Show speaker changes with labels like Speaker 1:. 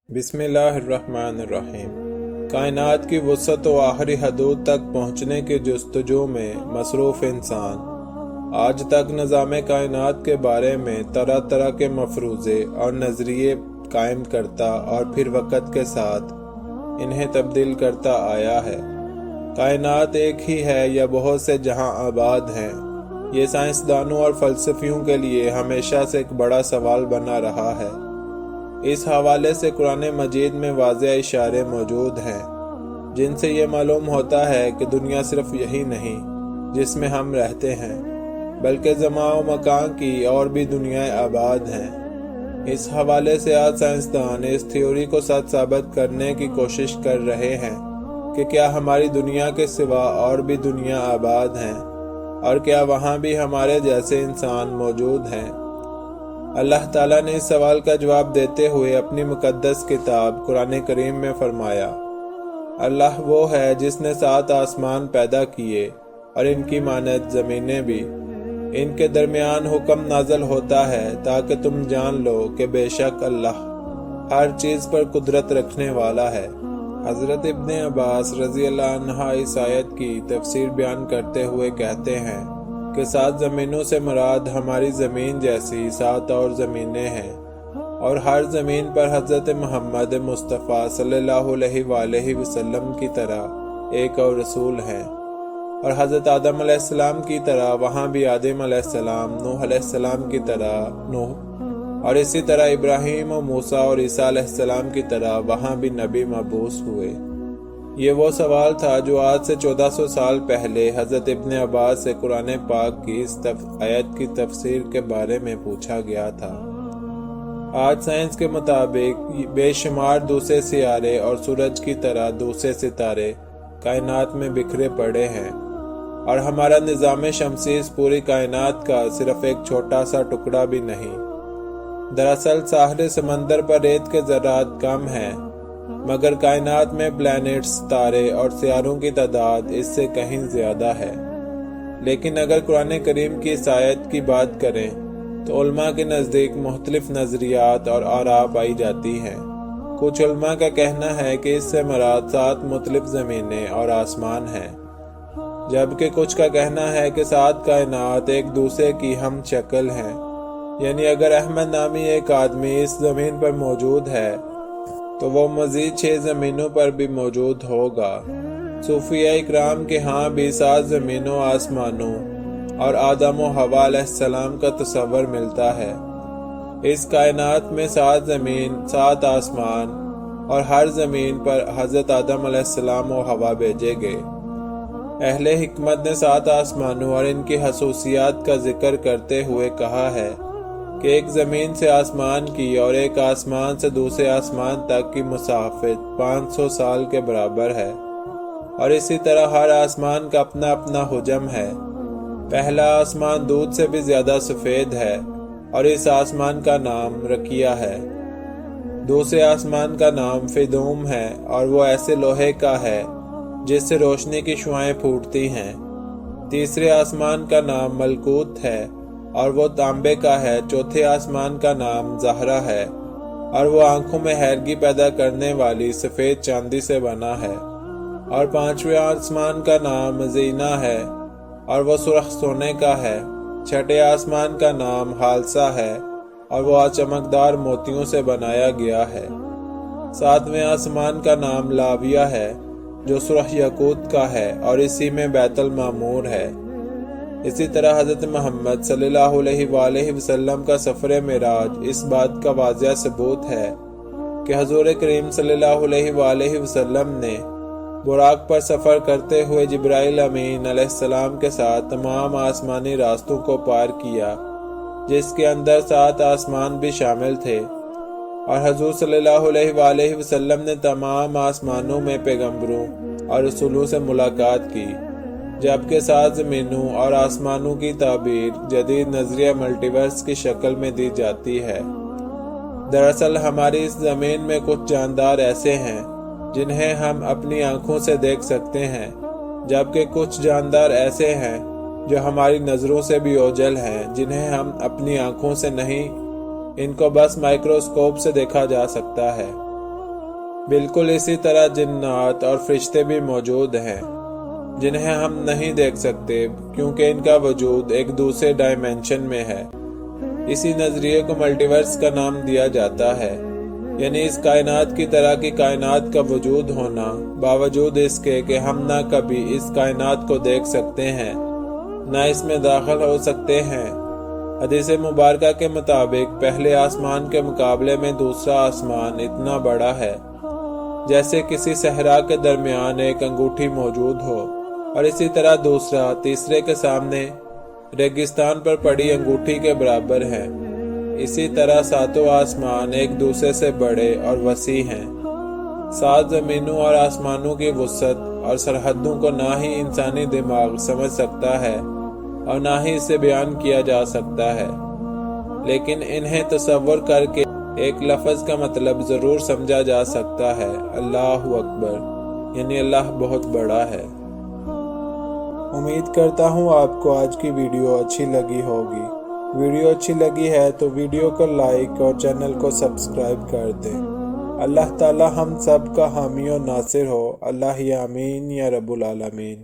Speaker 1: بسم اللہ الرحمن الرحیم۔ کائنات کی وسعت و آخری حدود تک پہنچنے کی جستجو میں مصروف انسان آج تک نظام کائنات کے بارے میں طرح طرح کے مفروضے اور نظریے قائم کرتا اور پھر وقت کے ساتھ انہیں تبدیل کرتا آیا ہے۔ کائنات ایک ہی ہے یا بہت سے جہاں آباد ہیں، یہ سائنسدانوں اور فلسفیوں کے لیے ہمیشہ سے ایک بڑا سوال بنا رہا ہے۔ اس حوالے سے قرآن مجید میں واضح اشارے موجود ہیں جن سے یہ معلوم ہوتا ہے کہ دنیا صرف یہی نہیں جس میں ہم رہتے ہیں، بلکہ زمان و مکان کی اور بھی دنیائیں آباد ہیں۔ اس حوالے سے آج سائنسدان اس تھیوری کو سچ ثابت کرنے کی کوشش کر رہے ہیں کہ کیا ہماری دنیا کے سوا اور بھی دنیا آباد ہیں، اور کیا وہاں بھی ہمارے جیسے انسان موجود ہیں۔ اللہ تعالیٰ نے اس سوال کا جواب دیتے ہوئے اپنی مقدس کتاب قرآن کریم میں فرمایا، اللہ وہ ہے جس نے 7 آسمان پیدا کیے اور ان کی مانند زمینیں بھی، ان کے درمیان حکم نازل ہوتا ہے تاکہ تم جان لو کہ بے شک اللہ ہر چیز پر قدرت رکھنے والا ہے۔ حضرت ابن عباس رضی اللہ عنہ اس آیت کی تفسیر بیان کرتے ہوئے کہتے ہیں کہ 7 زمینوں سے مراد ہماری زمین جیسی 7 اور زمینیں ہیں، اور ہر زمین پر حضرت محمد مصطفیٰ صلی اللہ علیہ وآلہ وسلم کی طرح ایک اور رسول ہیں، اور حضرت آدم علیہ السلام کی طرح وہاں بھی آدم علیہ السلام، نوح علیہ السلام کی طرح نوح، اور اسی طرح ابراہیم و موسیٰ اور عیسیٰ علیہ السلام کی طرح وہاں بھی نبی مبعوث ہوئے۔ یہ وہ سوال تھا جو آج سے 1400 سال پہلے حضرت ابن عباس سے قرآن پاک کی اس آیت کی تفسیر کے بارے میں پوچھا گیا تھا۔ آج سائنس کے مطابق بے شمار دوسرے سیارے اور سورج کی طرح دوسرے ستارے کائنات میں بکھرے پڑے ہیں، اور ہمارا نظام شمسی اس پوری کائنات کا صرف ایک چھوٹا سا ٹکڑا بھی نہیں۔ دراصل ساحل سمندر پر ریت کے ذرات کم ہیں، مگر کائنات میں پلانٹس، ستارے اور سیاروں کی تعداد اس سے کہیں زیادہ ہے۔ لیکن اگر قرآن کریم کی اس آیت کی بات کریں تو علماء کے نزدیک مختلف نظریات اور آراء پائی جاتی ہیں۔ کچھ علماء کا کہنا ہے کہ اس سے مراد 7 مختلف زمینیں اور آسمان ہیں، جبکہ کچھ کا کہنا ہے کہ 7 کائنات ایک دوسرے کی ہم شکل ہیں، یعنی اگر احمد نامی ایک آدمی اس زمین پر موجود ہے تو وہ مزید 6 زمینوں پر بھی موجود ہوگا۔ صوفیہ اکرام کے ہاں بھی 7 زمینوں، آسمانوں اور آدم و حوا علیہ السلام کا تصور ملتا ہے۔ اس کائنات میں 7 زمین، 7 آسمان، اور ہر زمین پر حضرت آدم علیہ السلام و حوا بھیجے گئے۔ اہل حکمت نے 7 آسمانوں اور ان کی خصوصیات کا ذکر کرتے ہوئے کہا ہے کہ ایک زمین سے آسمان کی اور ایک آسمان سے دوسرے آسمان تک کی مسافت 500 سال کے برابر ہے، اور اسی طرح ہر آسمان کا اپنا اپنا حجم ہے۔ پہلا آسمان دودھ سے بھی زیادہ سفید ہے اور اس آسمان کا نام رقیہ ہے۔ دوسرے آسمان کا نام فدوم ہے اور وہ ایسے لوہے کا ہے جس سے روشنی کی شعاعیں پھوٹتی ہیں۔ تیسرے آسمان کا نام ملکوت ہے اور وہ تانبے کا ہے۔ چوتھے آسمان کا نام زہرہ ہے اور وہ آنکھوں میں حیرگی پیدا کرنے والی سفید چاندی سے بنا ہے۔ اور 5ویں آسمان کا نام زینہ ہے اور وہ سرخ سونے کا ہے۔ 6ٹھے آسمان کا نام حالسہ ہے اور وہ چمکدار موتیوں سے بنایا گیا ہے۔ 7ویں آسمان کا نام لاویہ ہے جو سرخ یاقوت کا ہے اور اسی میں بیت المعمور ہے۔ اسی طرح حضرت محمد صلی اللہ علیہ وآلہ وسلم کا سفر معراج اس بات کا واضح ثبوت ہے کہ حضور کریم صلی اللہ علیہ وآلہ وسلم نے براق پر سفر کرتے ہوئے جبرائیل امین علیہ السلام کے ساتھ تمام آسمانی راستوں کو پار کیا، جس کے اندر 7 آسمان بھی شامل تھے، اور حضور صلی اللہ علیہ وآلہ وسلم نے تمام آسمانوں میں پیغمبروں اور رسولوں سے ملاقات کی، جبکہ 7 زمینوں اور آسمانوں کی تعبیر جدید نظریہ ملٹی ورس کی شکل میں دی جاتی ہے۔ دراصل ہماری اس زمین میں کچھ جاندار ایسے ہیں جنہیں ہم اپنی آنکھوں سے دیکھ سکتے ہیں، جبکہ کچھ جاندار ایسے ہیں جو ہماری نظروں سے بھی اوجھل ہیں، جنہیں ہم اپنی آنکھوں سے نہیں، ان کو بس مائکروسکوپ سے دیکھا جا سکتا ہے۔ بالکل اسی طرح جنات اور فرشتے بھی موجود ہیں جنہیں ہم نہیں دیکھ سکتے کیونکہ ان کا وجود ایک دوسرے ڈائمینشن میں ہے۔ اسی نظریے کو ملٹی ورس کا نام دیا جاتا ہے، یعنی اس کائنات کی طرح کی کائنات کا وجود ہونا باوجود اس کے کہ ہم نہ کبھی اس کائنات کو دیکھ سکتے ہیں نہ اس میں داخل ہو سکتے ہیں۔ حدیث مبارکہ کے مطابق پہلے آسمان کے مقابلے میں دوسرا آسمان اتنا بڑا ہے جیسے کسی صحرا کے درمیان ایک انگوٹھی موجود ہو، اور اسی طرح دوسرا تیسرے کے سامنے ریگستان پر پڑی انگوٹھی کے برابر ہے۔ اسی طرح ساتوں آسمان ایک دوسرے سے بڑے اور وسیع ہیں۔ 7 زمینوں اور آسمانوں کی وسعت اور سرحدوں کو نہ ہی انسانی دماغ سمجھ سکتا ہے اور نہ ہی اسے بیان کیا جا سکتا ہے، لیکن انہیں تصور کر کے ایک لفظ کا مطلب ضرور سمجھا جا سکتا ہے، اللہ اکبر، یعنی اللہ بہت بڑا ہے۔ امید کرتا ہوں آپ کو آج کی ویڈیو اچھی لگی ہوگی۔ ویڈیو اچھی لگی ہے تو ویڈیو کو لائک اور چینل کو سبسکرائب کر دیں۔ اللہ تعالی ہم سب کا حامی و ناصر ہو۔ اللہ آمین یا رب العالمین۔